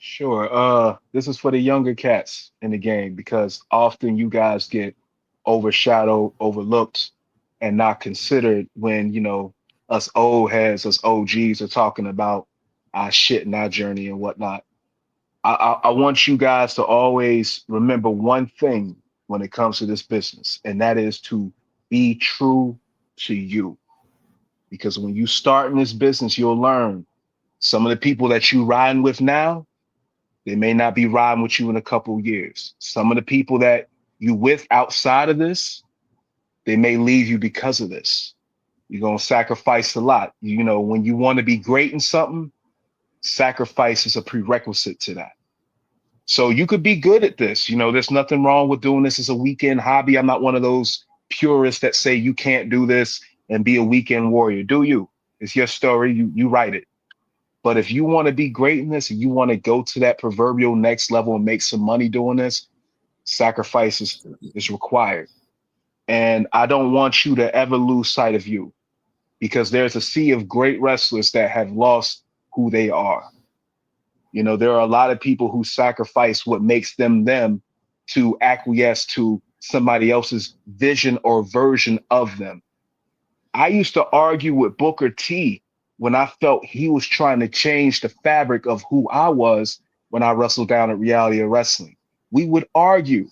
Sure. This is for the younger cats in the game because often you guys get overshadowed, overlooked, and not considered when, us old heads, us OGs are talking about our shit and our journey and whatnot. I want you guys to always remember one thing when it comes to this business, and that is to be true to you. Because when you start in this business, you'll learn some of the people that you riding with now, they may not be riding with you in a couple of years. Some of the people that you with outside of this, they may leave you because of this. You're gonna sacrifice a lot. When you want to be great in something, sacrifice is a prerequisite to that. So you could be good at this. There's nothing wrong with doing this as a weekend hobby. I'm not one of those purists that say you can't do this and be a weekend warrior. Do you? It's your story. You write it. But if you want to be great in this and you want to go to that proverbial next level and make some money doing this, sacrifice is required. And I don't want you to ever lose sight of you because there's a sea of great wrestlers that have lost who they are. There are a lot of people who sacrifice what makes them them to acquiesce to somebody else's vision or version of them. I used to argue with Booker T when I felt he was trying to change the fabric of who I was when I wrestled down at Reality of Wrestling. We would argue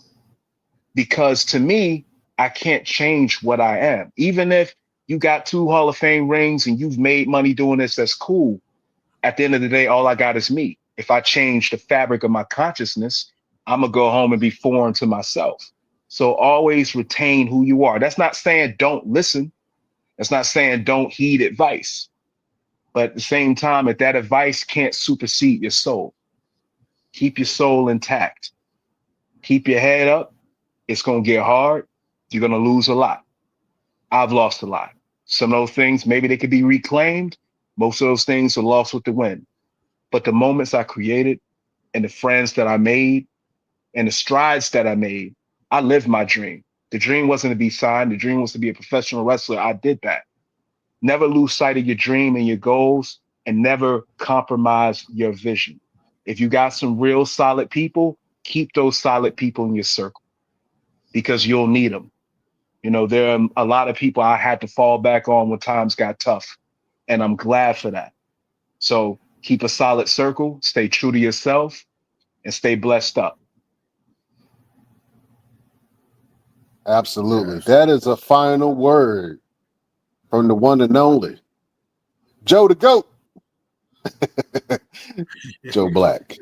because to me, I can't change what I am. Even if you got two Hall of Fame rings and you've made money doing this, that's cool. At the end of the day, all I got is me. If I change the fabric of my consciousness, I'm going to go home and be foreign to myself. So always retain who you are. That's not saying don't listen. That's not saying don't heed advice. But at the same time, if that advice can't supersede your soul, keep your soul intact. Keep your head up. It's going to get hard. You're going to lose a lot. I've lost a lot. Some of those things, maybe they could be reclaimed. Most of those things are lost with the wind. But the moments I created and the friends that I made and the strides that I made, I lived my dream. The dream wasn't to be signed. The dream was to be a professional wrestler. I did that. Never lose sight of your dream and your goals and never compromise your vision. If you got some real solid people, keep those solid people in your circle because you'll need them. There are a lot of people I had to fall back on when times got tough, and I'm glad for that. So keep a solid circle, stay true to yourself, and stay blessed up. Absolutely. Yes. That is a final word from the one and only Joe the Goat, Joe Black.